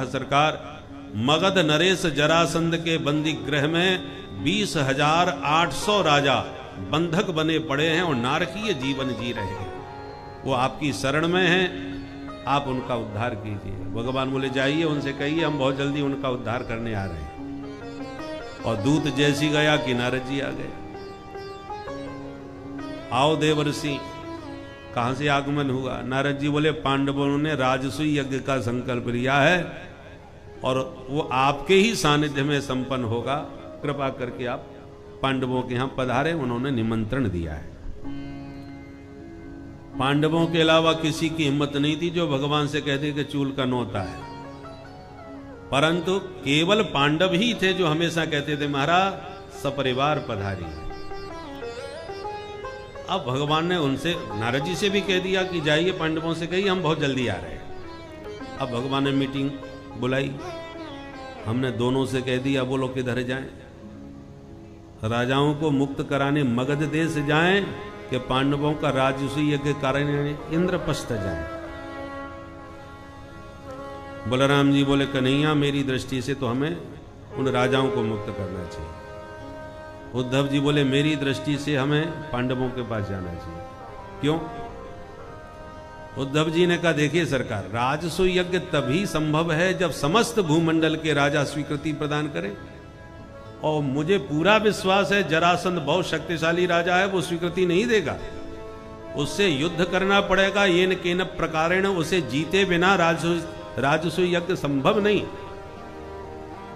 सरकार मगध नरेश जरासंध के बंदी गृह में 20,800 राजा बंधक बने पड़े हैं और नारकीय जीवन जी रहे हैं। वो आपकी शरण में हैं, आप उनका उद्धार कीजिए। भगवान बोले जाइए उनसे कहिए हम बहुत जल्दी उनका उद्धार करने आ रहे हैं। और दूत जैसी गया कि नारद जी आ गए। आओ देवर्षि, कहां से आगमन हुआ? नारद जी बोले पांडवों ने राजसूय यज्ञ का संकल्प लिया है और वो आपके ही सानिध्य में संपन्न होगा। कृपा करके आप पांडवों के यहां पधारे। उन्होंने निमंत्रण दिया है। पांडवों के अलावा किसी की हिम्मत नहीं थी जो भगवान से कहते कि चूल का नोता है, परंतु केवल पांडव ही थे जो हमेशा कहते थे महाराज सपरिवार पधारिए। अब भगवान ने उनसे नारद जी से भी कह दिया कि जाइए पांडवों से कहिए हम बहुत जल्दी आ रहे हैं। अब भगवान ने मीटिंग बुलाई, हमने दोनों से कह दिया बोलो किधर जाएं। राजाओं को मुक्त कराने मगध देश जाएं कि पांडवों का राजसूय यज्ञ कराने इंद्रप्रस्थ जाएं। बलराम जी बोले कन्हैया मेरी दृष्टि से तो हमें उन राजाओं को मुक्त करना चाहिए। उद्धव जी बोले मेरी दृष्टि से हमें पांडवों के पास जाना चाहिए। क्यों? उद्धव जी ने कहा देखिए सरकार, राजसूय यज्ञ तभी संभव है जब समस्त भूमंडल के राजा स्वीकृति प्रदान करें, और मुझे पूरा विश्वास है जरासंध बहुत शक्तिशाली राजा है, वो स्वीकृति नहीं देगा। उससे युद्ध करना पड़ेगा, ये न केन प्रकारेण उसे जीते बिना राजसूय यज्ञ संभव नहीं।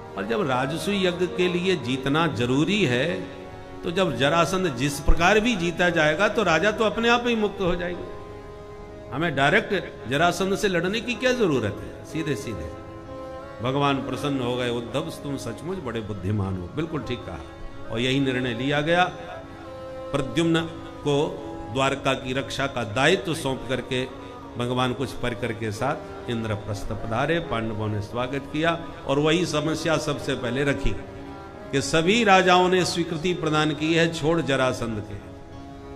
और जब राजसूय यज्ञ के लिए जीतना जरूरी है तो जब जरासंध जिस प्रकार भी जीता जाएगा तो राजा तो अपने आप ही मुक्त हो जाएंगे। हमें डायरेक्ट जरासंध से लड़ने की क्या जरूरत है? सीधे सीधे भगवान प्रसन्न हो गए। उद्धव तुम सचमुच बड़े बुद्धिमान हो, बिल्कुल ठीक कहा। और यही निर्णय लिया गया। प्रद्युम्न को द्वारका की रक्षा का दायित्व सौंप करके भगवान कुछ परिकर के साथ इंद्रप्रस्थ पधारे। पांडवों ने स्वागत किया और वही समस्या सबसे पहले रखी कि सभी राजाओं ने स्वीकृति प्रदान की है छोड़ जरासंध के।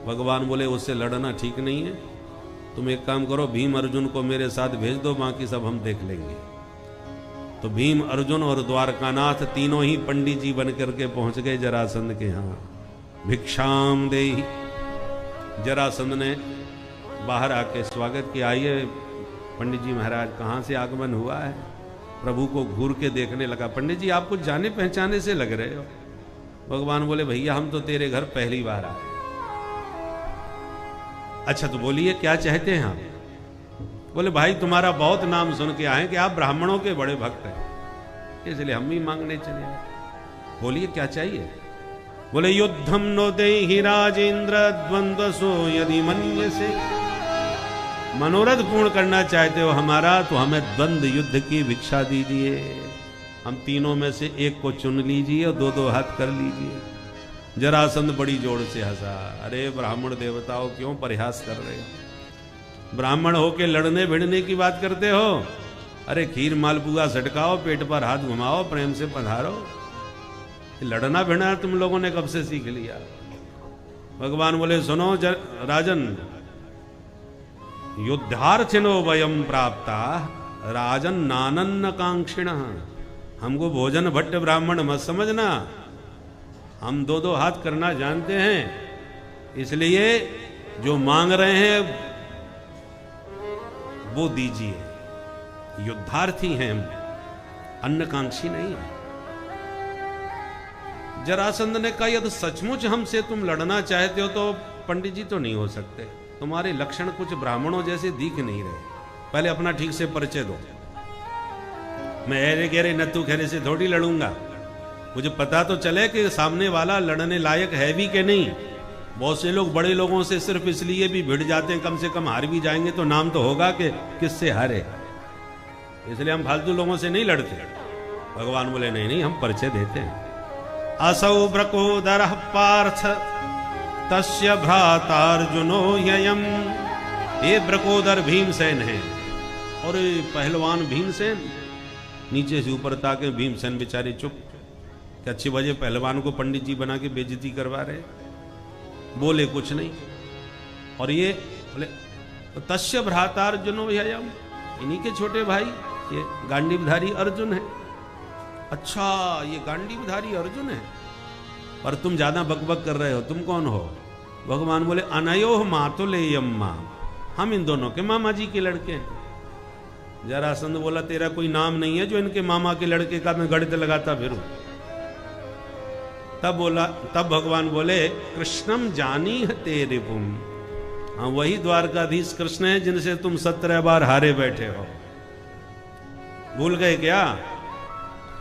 भगवान बोले उससे लड़ना ठीक नहीं है, तुम एक काम करो भीम अर्जुन को मेरे साथ भेज दो, बाकी सब हम देख लेंगे। तो भीम अर्जुन और द्वारकानाथ तीनों ही पंडित जी बन करके पहुंच गए जरासंध के यहां। भिक्षाम देहि। जरासंध ने बाहर आके स्वागत किया। आइए पंडित जी महाराज, कहां से आगमन हुआ है? प्रभु को घूर के देखने लगा। पंडित जी आप कुछ जाने पहचाने से लग रहे हो। भगवान बोले भैया हम तो तेरे घर पहली बार आए। अच्छा तो बोलिए क्या चाहते हैं आप? बोले भाई तुम्हारा बहुत नाम सुन के आए कि आप ब्राह्मणों के बड़े भक्त हैं, इसलिए हम भी मांगने चले आए। बोलिए क्या चाहिए? बोले युद्धम नो देहि राजेंद्र द्वंद्वसो यदि मन्यसे। मनोरथ पूर्ण करना चाहते हो हमारा तो हमें द्वंद्व युद्ध की भिक्षा दीजिए। हम तीनों में से एक को चुन लीजिए और दो दो हाथ कर लीजिए। जरासंध बड़ी जोर से हंसा। अरे ब्राह्मण देवताओं क्यों परिहास कर रहे हो? ब्राह्मण होके लड़ने भिड़ने की बात करते हो? अरे खीर मालपुआ सटकाओ, पेट पर हाथ घुमाओ, प्रेम से पधारो। लड़ना भिड़ना तुम लोगों ने कब से सीख लिया? भगवान बोले सुनो राजन, युद्धार्थिनो वयम प्राप्ता राजन नानन्न कांक्षिण। हमको भोजन भट्ट ब्राह्मण मत समझना, हम दो दो हाथ करना जानते हैं, इसलिए जो मांग रहे हैं वो दीजिए। युद्धार्थी हैं हम, अन्नकांक्षी नहीं है। जरासंध ने कहा यदि सचमुच हमसे तुम लड़ना चाहते हो तो पंडित जी तो नहीं हो सकते, तुम्हारे लक्षण कुछ ब्राह्मणों जैसे दिख नहीं रहे। पहले अपना ठीक से परिचय दो। मैं ऐरे गहरे नत्थु खेरे से थोड़ी लड़ूंगा, मुझे पता तो चले कि सामने वाला लड़ने लायक है भी कि नहीं। बहुत से लोग बड़े लोगों से सिर्फ इसलिए भी भिड़ जाते हैं, कम से कम हार भी जाएंगे तो नाम तो होगा कि किससे हारे, इसलिए हम फालतू लोगों से नहीं लड़ते। भगवान बोले नहीं नहीं हम परिचय देते हैं। असौ ब्रकोदरः पार्थ तस्य भ्रातार्जुनो ह्ययम्। ये ब्रकोदर भीमसेन है और पहलवान भीमसेन। नीचे से ऊपर ताके भीमसेन बेचारे चुप कि अच्छी वजह पहलवान को पंडित जी बना के बेइज्जती करवा रहे, बोले कुछ नहीं। और ये बोले तस्य भ्रातार्जुनो ह्ययम्, इन्हीं के छोटे भाई ये गांडीवधारी अर्जुन है। अच्छा, ये गांडीवधारी अर्जुन है, और तुम ज्यादा बकबक कर रहे हो, तुम कौन हो? भगवान बोले अनयोह मातुलेयम्मा, हम इन दोनों के मामा जी के लड़के हैं। जरासंध बोला तेरा कोई नाम नहीं है जो इनके मामा के लड़के का मैं गणित लगाता फिरूं। तब भगवान बोले कृष्णम जानी है तेरे पुम, हाँ वही द्वारकाधीश कृष्ण है जिनसे तुम 17 बार हारे बैठे हो, भूल गए क्या?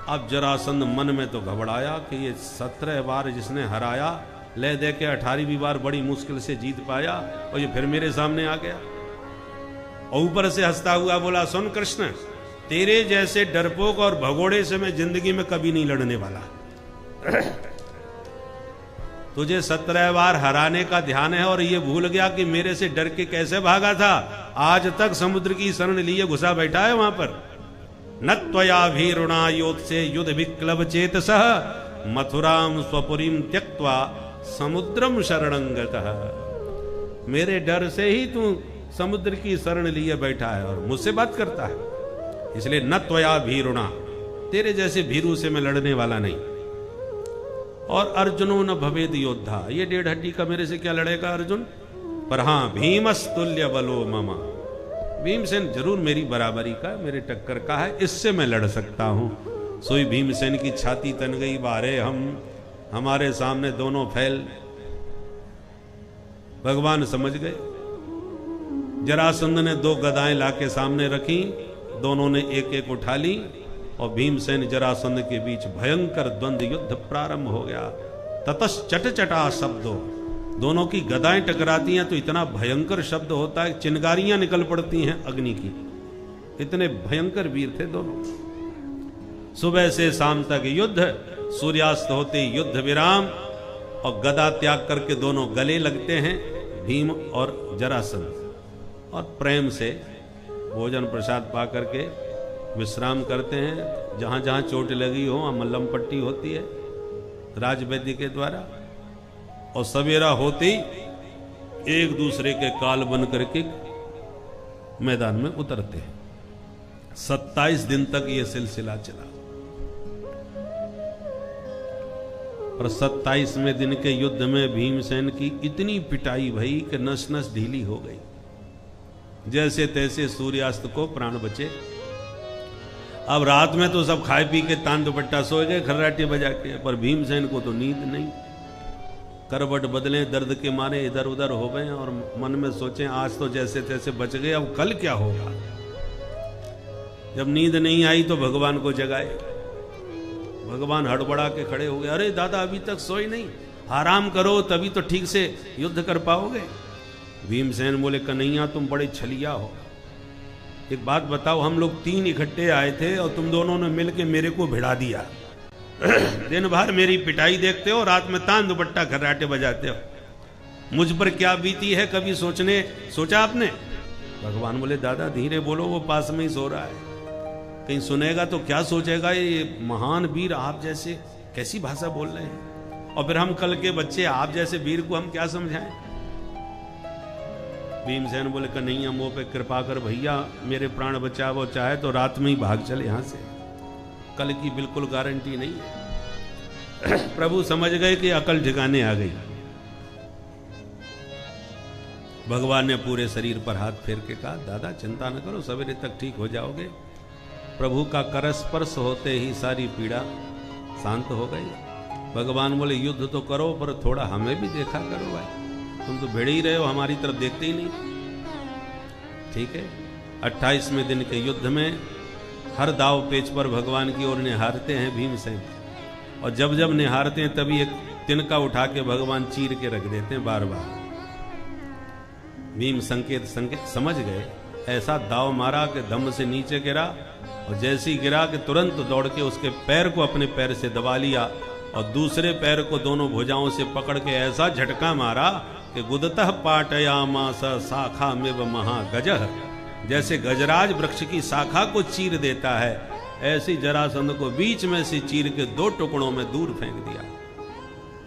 अब जरासंध मन में तो घबराया कि ये 17 बार जिसने हराया, ले दे के 18वीं बार बड़ी मुश्किल से जीत पाया, और ये फिर मेरे सामने आ गया। और ऊपर से हंसता हुआ बोला सुन कृष्ण, तेरे जैसे डरपोक और भगोड़े से मैं जिंदगी में कभी नहीं लड़ने वाला। तुझे 17 बार हराने का ध्यान है और ये भूल गया कि मेरे से डर के कैसे भागा था। आज तक समुद्र की शरण लिए घुसा बैठा है वहां पर। न त्वया भीरुणा योत्से युद्ध विक्लव चेतसः, मथुराम स्वपुरीम त्यक्त्वा समुद्रम शरणंगतः। मेरे डर से ही तू समुद्र की शरण लिए बैठा है और मुझसे बात करता है। इसलिए न त्वया भीरुणा, तेरे जैसे भीरू से मैं लड़ने वाला नहीं। और अर्जुनो न भवेद योद्धा, ये 1.5 हड्डी का मेरे से क्या लड़ेगा अर्जुन? पर हां भीमस्तुल्य बलो ममा, भीमसेन जरूर मेरी बराबरी का, मेरे टक्कर का है, इससे मैं लड़ सकता हूं। सोई भीमसेन की छाती तन गई बारे, हमारे सामने दोनों फैल। भगवान समझ गए। जरासंध ने 2 गदाएं लाके सामने रखी, दोनों ने एक एक उठा ली, और भीमसेन जरासंध के बीच भयंकर द्वंद्व युद्ध प्रारंभ हो गया। ततश्चट चटा शब्दों, दोनों की गदाएं टकराती हैं तो इतना भयंकर शब्द होता है, चिंगारियां निकल पड़ती हैं अग्नि की। इतने भयंकर वीर थे दोनों। सुबह से शाम तक युद्ध, सूर्यास्त होते युद्ध विराम, और गदा त्याग करके दोनों गले लगते हैं, भीम और जरासंध, और प्रेम से भोजन प्रसाद पा करके विश्राम करते हैं। जहां जहां चोट लगी हो वहां मल्लम पट्टी होती है राजवैद्य के द्वारा, और सवेरा होते ही एक दूसरे के काल बन करके मैदान में उतरते हैं। 27 दिन तक यह सिलसिला चला, और 27वें दिन के युद्ध में भीमसेन की इतनी पिटाई भई कि नस नस ढीली हो गई। जैसे तैसे सूर्यास्त को प्राण बचे। अब रात में तो सब खाए पी के तान दुपट्टा सो गए खर्राटे बजा के, पर भीमसेन को तो नींद नहीं। करवट बदले दर्द के मारे इधर उधर हो गए, और मन में सोचें आज तो जैसे तैसे बच गए, अब कल क्या होगा। जब नींद नहीं आई तो भगवान को जगाए। भगवान हड़बड़ा के खड़े हो गए, अरे दादा अभी तक सोए नहीं, आराम करो तभी तो ठीक से युद्ध कर पाओगे। भीमसेन बोले कन्हैया तुम बड़े छलिया हो, एक बात बताओ, हम लोग 3 इकट्ठे आए थे और तुम दोनों ने मिलके मेरे को भिड़ा दिया। दिन भर मेरी पिटाई देखते हो, रात में तान दुपट्टा खर्राटे बजाते हो, मुझ पर क्या बीती है कभी सोचा आपने? भगवान बोले दादा धीरे बोलो, वो पास में ही सो रहा है, कहीं सुनेगा तो क्या सोचेगा, ये महान वीर आप जैसे कैसी भाषा बोल रहे हैं, और फिर हम कल के बच्चे आप जैसे वीर को हम क्या समझाएं। भीमसेन बोले कन्हैया मुंह पे कृपा कर भैया, मेरे प्राण बचा, वो चाहे तो रात में ही भाग चले यहां से, कल की बिल्कुल गारंटी नहीं है। प्रभु समझ गए कि अकल ठिकाने आ गई। भगवान ने पूरे शरीर पर हाथ फेर के कहा दादा चिंता न करो, सवेरे तक ठीक हो जाओगे। प्रभु का करस्पर्श होते ही सारी पीड़ा शांत हो गई। भगवान बोले युद्ध तो करो पर थोड़ा हमें भी देखा करो भाई, तुम तो भिड़ ही रहे हो, हमारी तरफ देखते ही नहीं। ठीक है, 28वें दिन के युद्ध में हर दाव पेच पर भगवान की ओर निहारते हैं भीमसेन, और जब जब निहारते हैं तभी एक तिनका उठा के भगवान चीर के रख देते हैं बार बार। भीम संकेत समझ गए, ऐसा दाव मारा कि धम्म से नीचे गिरा, और जैसे ही गिरा कि तुरंत दौड़ के उसके पैर को अपने पैर से दबा लिया, और दूसरे पैर को दोनों भुजाओं से पकड़ के ऐसा झटका मारा कि गुदतः पाटयामास शाखा में व महागजः, जैसे गजराज वृक्ष की शाखा को चीर देता है, ऐसी जरासंध को बीच में से चीर के 2 टुकड़ों में दूर फेंक दिया।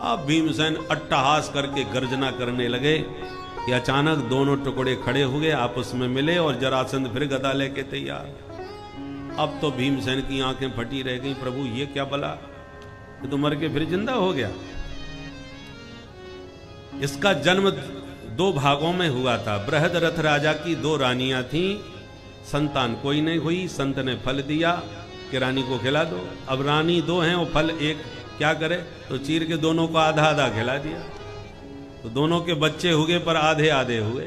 अब भीमसेन अट्टहास करके गर्जना करने लगे कि अचानक दोनों टुकड़े खड़े हुए, आपस में मिले, और जरासंध फिर गदा लेके तैयार। अब तो भीमसेन की आंखें फटी रह गई, प्रभु ये क्या बला, ये तो मर के फिर जिंदा हो गया। इसका जन्म 2 भागों में हुआ था। बृहदरथ राजा की 2 रानियां थीं, संतान कोई नहीं हुई। संत ने फल दिया कि रानी को खिला दो। अब रानी 2 हैं, वो फल एक क्या करे, तो चीर के दोनों को आधा आधा खिला दिया। तो दोनों के बच्चे हुए पर आधे आधे हुए।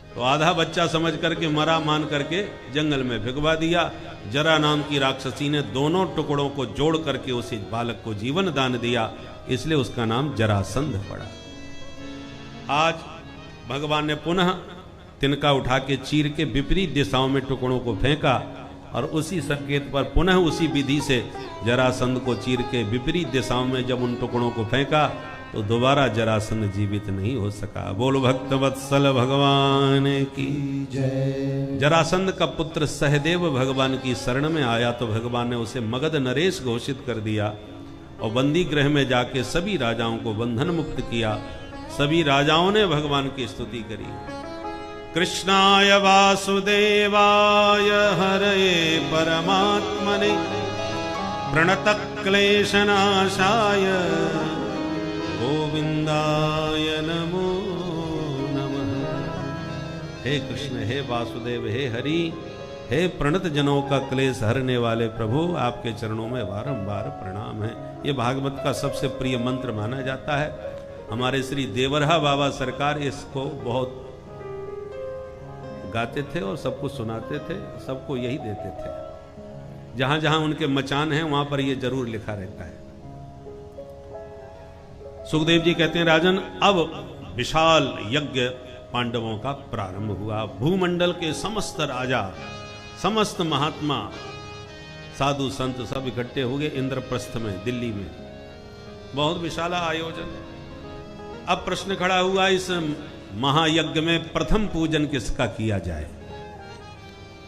तो आधा बच्चा समझ करके मरा मान करके जंगल में भिगवा दिया। जरा नाम की राक्षसी ने दोनों टुकड़ों को जोड़ करके उसी बालक को जीवन दान दिया, इसलिए उसका नाम जरासंध पड़ा। आज भगवान ने पुनः तिनका उठा के चीर के विपरीत दिशाओं में टुकड़ों को फेंका, और उसी संकेत पर पुनः उसी विधि से जरासंध को चीर के विपरीत दिशाओं में जब उन टुकड़ों को फेंका तो दोबारा जरासंध जीवित नहीं हो सका। बोलो भक्त वत्सल भगवान की जय। जरासंध का पुत्र सहदेव भगवान की शरण में आया तो भगवान ने उसे मगध नरेश घोषित कर दिया और बंदी गृह में जाके सभी राजाओं को बंधन मुक्त किया। सभी राजाओं ने भगवान की स्तुति करी। कृष्णाय वासुदेवाय हरये परमात्मने प्रणतः क्लेशनाशाय गोविंदाय नमो नमः। हे कृष्ण, हे वासुदेव, हे हरि, हे प्रणत जनों का क्लेश हरने वाले प्रभु, आपके चरणों में बारंबार प्रणाम है। ये भागवत का सबसे प्रिय मंत्र माना जाता है। हमारे श्री देवरहा बाबा सरकार इसको बहुत गाते थे और सबको सुनाते थे, सबको यही देते थे। जहां जहां उनके मचान हैं वहां पर यह जरूर लिखा रहता है। सुखदेव जी कहते हैं, राजन, अब विशाल यज्ञ पांडवों का प्रारंभ हुआ। भूमंडल के समस्त राजा, समस्त महात्मा, साधु संत सब इकट्ठे हो गए इंद्रप्रस्थ में, दिल्ली में। बहुत विशाल आयोजन। अब प्रश्न खड़ा हुआ, इस महायज्ञ में प्रथम पूजन किसका किया जाए?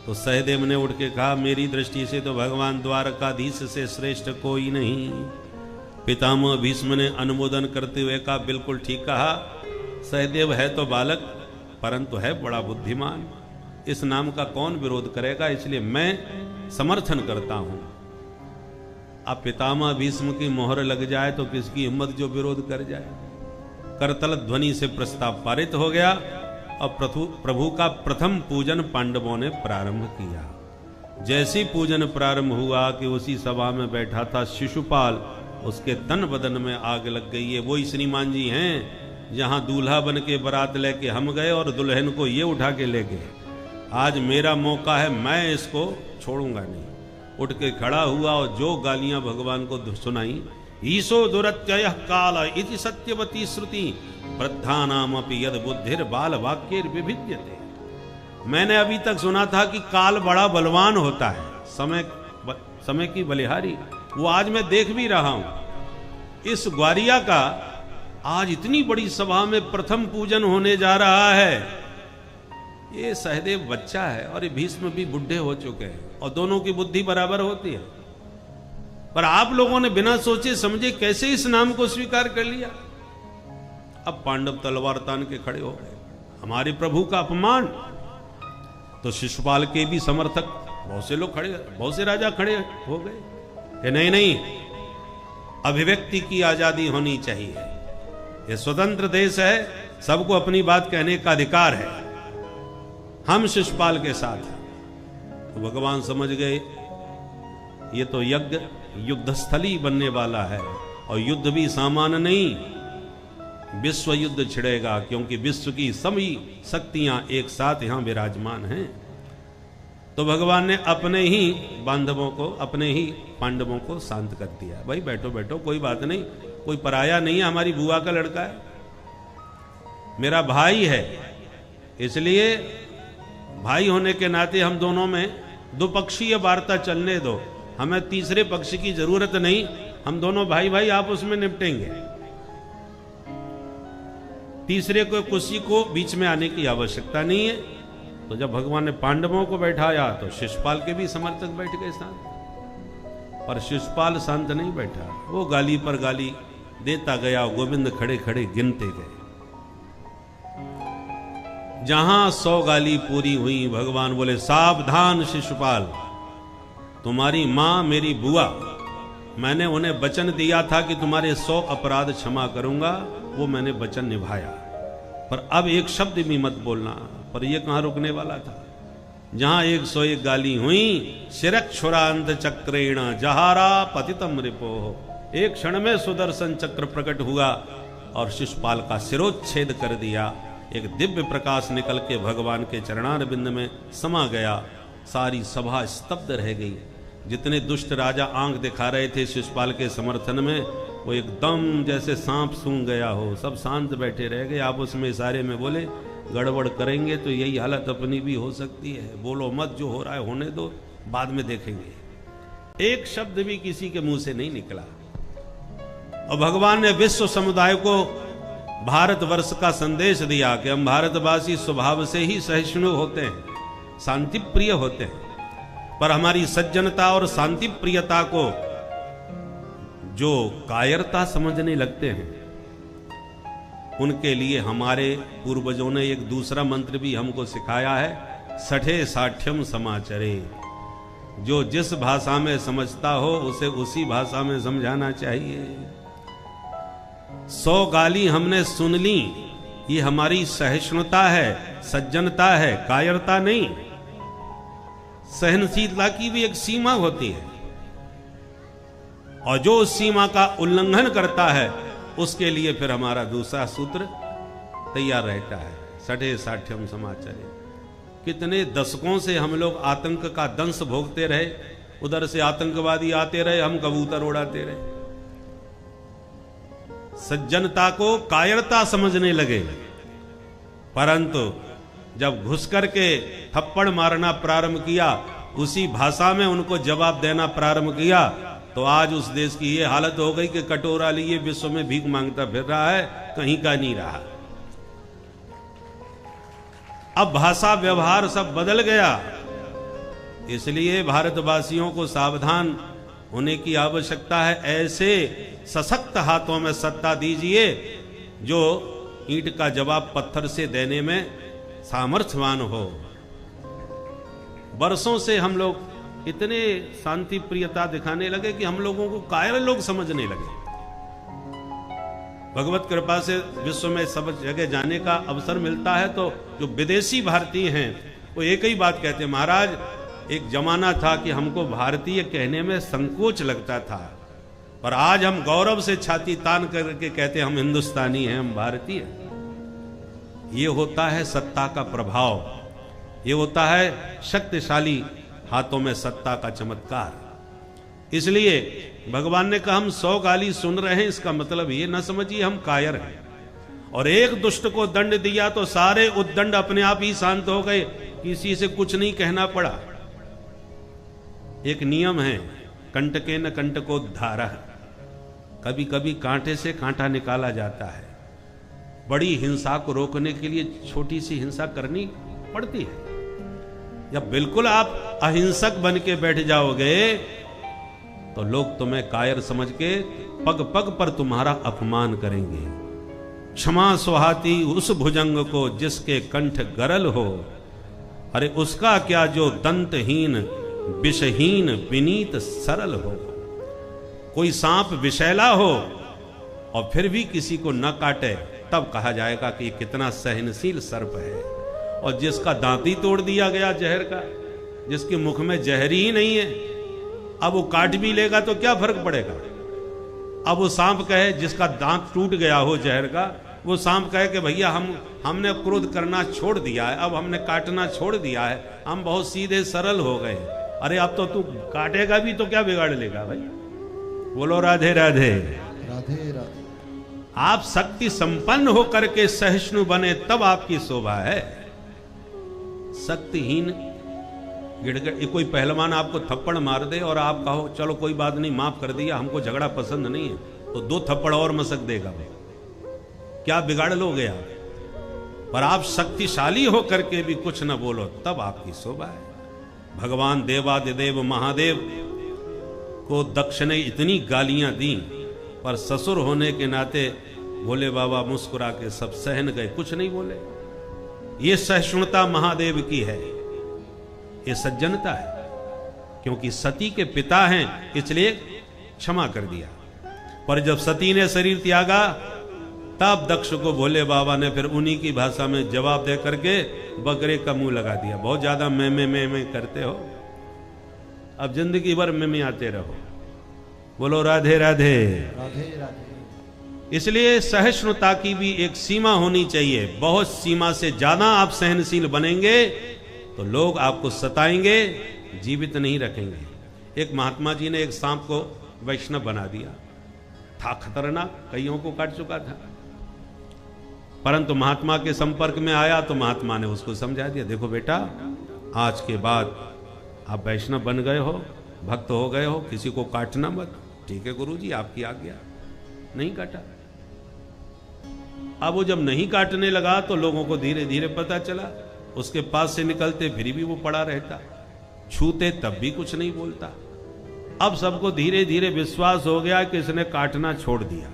तो सहदेव ने उठ के कहा, मेरी दृष्टि से तो भगवान द्वारकाधीश से श्रेष्ठ कोई नहीं। पितामह भीष्म ने अनुमोदन करते हुए कहा, बिल्कुल ठीक कहा, सहदेव है तो बालक परंतु है बड़ा बुद्धिमान, इस नाम का कौन विरोध करेगा, इसलिए मैं समर्थन करता हूं। अब पितामह भीष्म की मोहर लग जाए तो किसकी हिम्मत जो विरोध कर जाए। करतल ध्वनि से प्रस्ताव पारित हो गया और प्रभु का प्रथम पूजन पांडवों ने प्रारंभ किया। जैसी पूजन प्रारंभ हुआ कि उसी सभा में बैठा था शिशुपाल, उसके तन बदन में आग लग गई है। वही श्रीमान जी हैं जहां दूल्हा बन के बारात लेके हम गए और दुल्हन को ये उठा के ले गए। आज मेरा मौका है, मैं इसको छोड़ूंगा नहीं। उठ के खड़ा हुआ और जो गालियां भगवान को सुनाई, ईशो दुरत्ययः काल इति सत्यवती श्रुति वृद्धानामपि यद बुद्धिर बाल वाक्येर विभिद्यते। मैंने अभी तक सुना था कि काल बड़ा बलवान होता है, समय की बलिहारी, वो आज मैं देख भी रहा हूं। इस ग्वारिया का आज इतनी बड़ी सभा में प्रथम पूजन होने जा रहा है। ये सहदेव बच्चा है और ये भीष्म भी बुढ़े हो चुके हैं और दोनों की बुद्धि बराबर होती है, पर आप लोगों ने बिना सोचे समझे कैसे इस नाम को स्वीकार कर लिया। अब पांडव तलवार तान के खड़े हो गए, हमारे प्रभु का अपमान। तो शिशुपाल के भी समर्थक बहुत से लोग खड़े, बहुत से राजा खड़े हो गए कि नहीं नहीं, अभिव्यक्ति की आजादी होनी चाहिए, ये स्वतंत्र देश है, सबको अपनी बात कहने का अधिकार है, हम शिशुपाल के साथ हैं। तो भगवान समझ गए ये तो यज्ञ युद्धस्थली बनने वाला है और युद्ध भी सामान्य नहीं, विश्व युद्ध छिड़ेगा, क्योंकि विश्व की सभी शक्तियां एक साथ यहां विराजमान हैं। तो भगवान ने अपने ही बांधवों को, अपने ही पांडवों को शांत कर दिया। भाई बैठो बैठो, कोई बात नहीं, कोई पराया नहीं है, हमारी बुआ का लड़का है, मेरा भाई है, इसलिए भाई होने के नाते हम दोनों में द्विपक्षीय वार्ता चलने दो, हमें तीसरे पक्ष की जरूरत नहीं, हम दोनों भाई भाई आपस में निपटेंगे, तीसरे को किसी को बीच में आने की आवश्यकता नहीं है। तो जब भगवान ने पांडवों को बैठाया तो शिशुपाल के भी समर्थक बैठ गए शांत, पर शिशुपाल शांत नहीं बैठा, वो गाली पर गाली देता गया, गोविंद खड़े खड़े गिनते गए। जहां 100 गाली पूरी हुई, भगवान बोले, सावधान शिशुपाल, तुम्हारी मां मेरी बुआ, मैंने उन्हें वचन दिया था कि तुम्हारे 100 अपराध क्षमा करूंगा, वो मैंने वचन निभाया, पर अब एक शब्द भी मत बोलना। पर ये कहां रुकने वाला था? जहां 101 गाली हुई, शिरक्षुरांत चक्रेण जहारा पतितम रिपो, एक क्षण में सुदर्शन चक्र प्रकट हुआ और शिशुपाल का सिरोच्छेद कर दिया। एक दिव्य प्रकाश निकल के भगवान के चरणार बिंद में समा गया। सारी सभा स्तब्ध रह गई। जितने दुष्ट राजा आंख दिखा रहे थे शिशुपाल के समर्थन में, वो एकदम जैसे सांप सूंघ गया हो, सब शांत बैठे रह गए। आपस में इशारे में बोले, गड़बड़ करेंगे तो यही हालत अपनी भी हो सकती है, बोलो मत, जो हो रहा है होने दो, बाद में देखेंगे। एक शब्द भी किसी के मुंह से नहीं निकला। और भगवान ने विश्व समुदाय को भारतवर्ष का संदेश दिया कि हम भारतवासी स्वभाव से ही सहिष्णु होते हैं, शांति प्रिय होते हैं, पर हमारी सज्जनता और शांति प्रियता को जो कायरता समझने लगते हैं, उनके लिए हमारे पूर्वजों ने एक दूसरा मंत्र भी हमको सिखाया है, सठे साठ्यम समाचरे। जो जिस भाषा में समझता हो उसे उसी भाषा में समझाना चाहिए। 100 गाली हमने सुन ली, ये हमारी सहिष्णुता है, सज्जनता है, कायरता नहीं। सहनशीलता की भी एक सीमा होती है, और जो उस सीमा का उल्लंघन करता है उसके लिए फिर हमारा दूसरा सूत्र तैयार रहता है, सठे साठ्यम समाचरे। कितने दशकों से हम लोग आतंक का दंश भोगते रहे, उधर से आतंकवादी आते रहे, हम कबूतर उड़ाते रहे। सज्जनता को कायरता समझने लगे, परंतु जब घुस करके थप्पड़ मारना प्रारंभ किया, उसी भाषा में उनको जवाब देना प्रारंभ किया, तो आज उस देश की ये हालत हो गई कि कटोरा लिए विश्व में भीख मांगता फिर रहा है, कहीं का नहीं रहा। अब भाषा व्यवहार सब बदल गया। इसलिए भारतवासियों को सावधान होने की आवश्यकता है। ऐसे सशक्त हाथों में सत्ता दीजिए जो ईंट का जवाब पत्थर से देने में सामर्थ्यवान हो। वर्षों से हम लोग इतने शांति प्रियता दिखाने लगे कि हम लोगों को कायर लोग समझने लगे। भगवत कृपा से विश्व में सब जगह जाने का अवसर मिलता है, तो जो विदेशी भारतीय हैं वो एक ही बात कहते हैं, महाराज एक जमाना था कि हमको भारतीय कहने में संकोच लगता था, पर आज हम गौरव से छाती तान करके कहते हैं हम हिंदुस्तानी हैं, हम भारतीय। ये होता है सत्ता का प्रभाव, ये होता है शक्तिशाली हाथों में सत्ता का चमत्कार। इसलिए भगवान ने कहा हम 100 गाली सुन रहे हैं, इसका मतलब ये ना समझिए हम कायर हैं। और एक दुष्ट को दंड दिया तो सारे उद्दंड अपने आप ही शांत हो गए, किसी से कुछ नहीं कहना पड़ा। एक नियम है, कंटके न कंटकोद्धारः, कभी कभी कांटे से कांटा निकाला जाता है। बड़ी हिंसा को रोकने के लिए छोटी सी हिंसा करनी पड़ती है। जब बिल्कुल आप अहिंसक बन के बैठ जाओगे तो लोग तुम्हें कायर समझ के पग पग पर तुम्हारा अपमान करेंगे। क्षमा सुहाती उस भुजंग को जिसके कंठ गरल हो, अरे उसका क्या जो दंतहीन विषहीन विनीत सरल हो। कोई सांप विषैला हो और फिर भी किसी को न काटे, तब कहा जाएगा कि कितना सहनशील सर्प है। और जिसका दांत ही तोड़ दिया गया जहर का, जिसके मुख में जहर ही नहीं है, अब वो काट भी लेगा तो क्या फर्क पड़ेगा। अब वो सांप कहे, जिसका दांत टूट गया हो जहर का, वो सांप कहे कि भैया हमने क्रोध करना छोड़ दिया है, अब हमने काटना छोड़ दिया है, हम बहुत सीधे सरल हो गए। अरे अब तो तू काटेगा भी तो क्या बिगाड़ लेगा भाई। बोलो राधे राधे राधे राधे। आप शक्ति संपन्न होकर के सहिष्णु बने तब आपकी शोभा है। शक्तिहीन गिड़गिड़, कोई पहलवान आपको थप्पड़ मार दे और आप कहो चलो कोई बात नहीं माफ कर दिया, हमको झगड़ा पसंद नहीं है, तो 2 थप्पड़ और मसक देगा भाई, क्या बिगाड़ लोगे आप। पर आप शक्तिशाली होकर के भी कुछ न बोलो तब आपकी शोभा है। भगवान देवादिदेव महादेव को दक्ष ने इतनी गालियां दी, पर ससुर होने के नाते भोले बाबा मुस्कुरा के सब सहन गए, कुछ नहीं बोले। ये सहिष्णुता महादेव की है, ये सज्जनता है। क्योंकि सती के पिता हैं इसलिए क्षमा कर दिया। पर जब सती ने शरीर त्यागा तब दक्ष को भोले बाबा ने फिर उन्हीं की भाषा में जवाब दे करके बकरे का मुंह लगा दिया। बहुत ज्यादा मैं करते हो, अब जिंदगी भर में आते रहो। बोलो राधे राधे। राधे राधे। इसलिए सहिष्णुता की भी एक सीमा होनी चाहिए। बहुत सीमा से ज्यादा आप सहनशील बनेंगे तो लोग आपको सताएंगे, जीवित नहीं रखेंगे। एक महात्मा जी ने एक सांप को वैष्णव बना दिया, था खतरनाक, कईयों को काट चुका था, परंतु महात्मा के संपर्क में आया तो महात्मा ने उसको समझा दिया, देखो बेटा आज के बाद आप वैष्णव बन गए हो, भक्त हो गए हो, किसी को काटना मत। ठीक है गुरुजी, आपकी आज्ञा। नहीं काटा। अब वो जब नहीं काटने लगा तो लोगों को धीरे धीरे पता चला, उसके पास से निकलते फिर भी वो पड़ा रहता, छूते तब भी कुछ नहीं बोलता। अब सबको धीरे धीरे विश्वास हो गया कि इसने काटना छोड़ दिया।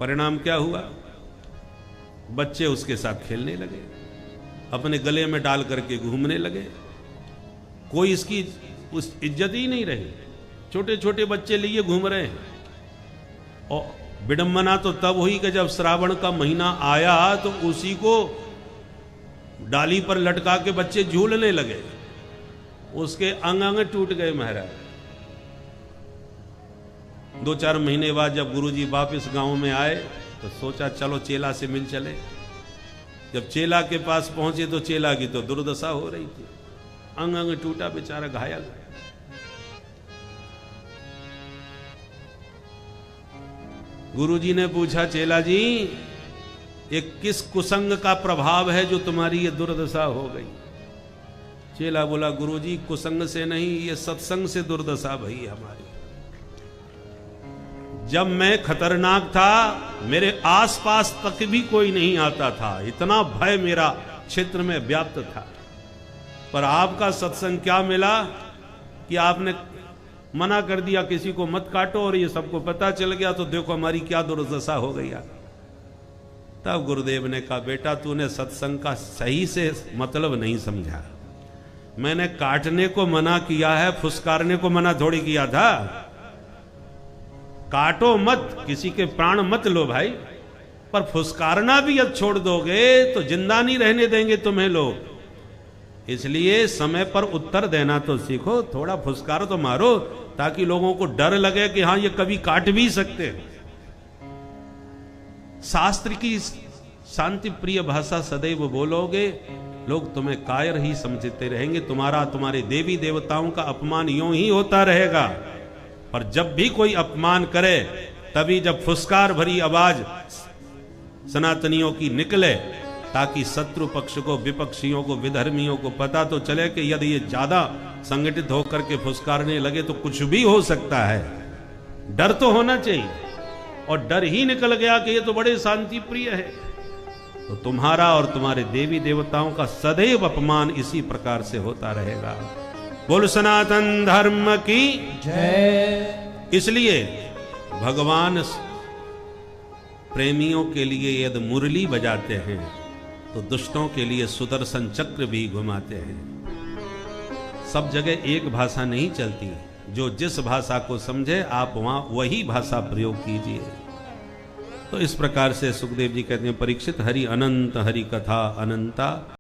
परिणाम क्या हुआ? बच्चे उसके साथ खेलने लगे, अपने गले में डाल करके घूमने लगे, कोई इसकी उस इज्जत ही नहीं रही। छोटे छोटे बच्चे लिए घूम रहे हैं। और विडंबना तो तब हुई कि जब श्रावण का महीना आया तो उसी को डाली पर लटका के बच्चे झूलने लगे, उसके अंग अंग टूट गए महाराज। 2-4 महीने बाद जब गुरुजी वापस गांव में आए तो सोचा चलो चेला से मिल चले। जब चेला के पास पहुंचे तो चेला की तो दुर्दशा हो रही थी, अंग अंग टूटा, बेचारा घायल। गुरुजी ने पूछा, चेला जी ये किस कुसंग का प्रभाव है जो तुम्हारी ये दुर्दशा हो गई? चेला बोला, गुरुजी कुसंग से नहीं, ये सत्संग से दुर्दशा भई हमारी। जब मैं खतरनाक था मेरे आसपास तक भी कोई नहीं आता था, इतना भय मेरा क्षेत्र में व्याप्त था। पर आपका सत्संग क्या मिला कि आपने मना कर दिया किसी को मत काटो, और ये सबको पता चल गया तो देखो हमारी क्या दुर्दशा हो गई। तब गुरुदेव ने कहा, बेटा तूने सत्संग का सही से मतलब नहीं समझा। मैंने काटने को मना किया है, फुसकारने को मना थोड़ी किया था। काटो मत, किसी के प्राण मत लो भाई, पर फुसकारना भी अब छोड़ दोगे तो जिंदा नहीं रहने देंगे तुम्हें लोग। इसलिए समय पर उत्तर देना तो सीखो, थोड़ा फुसकार तो मारो ताकि लोगों को डर लगे कि हां ये कभी काट भी सकते हैं। शास्त्र की शांति प्रिय भाषा सदैव बोलोगे, लोग तुम्हें कायर ही समझते रहेंगे, तुम्हारे देवी देवताओं का अपमान यूं ही होता रहेगा। पर जब भी कोई अपमान करे तभी जब फुसकार भरी आवाज सनातनियों की निकले, ताकि शत्रु पक्ष को, विपक्षियों को, विधर्मियों को पता तो चले कि यदि ये ज्यादा संगठित होकर के फुसकारने लगे तो कुछ भी हो सकता है। डर तो होना चाहिए, और डर ही निकल गया कि ये तो बड़े शांति प्रिय है, तो तुम्हारा और तुम्हारे देवी देवताओं का सदैव अपमान इसी प्रकार से होता रहेगा। बोल सनातन धर्म की जय। इसलिए भगवान प्रेमियों के लिए यदि मुरली बजाते हैं तो दुष्टों के लिए सुदर्शन चक्र भी घुमाते हैं। सब जगह एक भाषा नहीं चलती, जो जिस भाषा को समझे आप वहां वही भाषा प्रयोग कीजिए। तो इस प्रकार से सुखदेव जी कहते हैं, परीक्षित हरि अनंत, हरि कथा अनंता।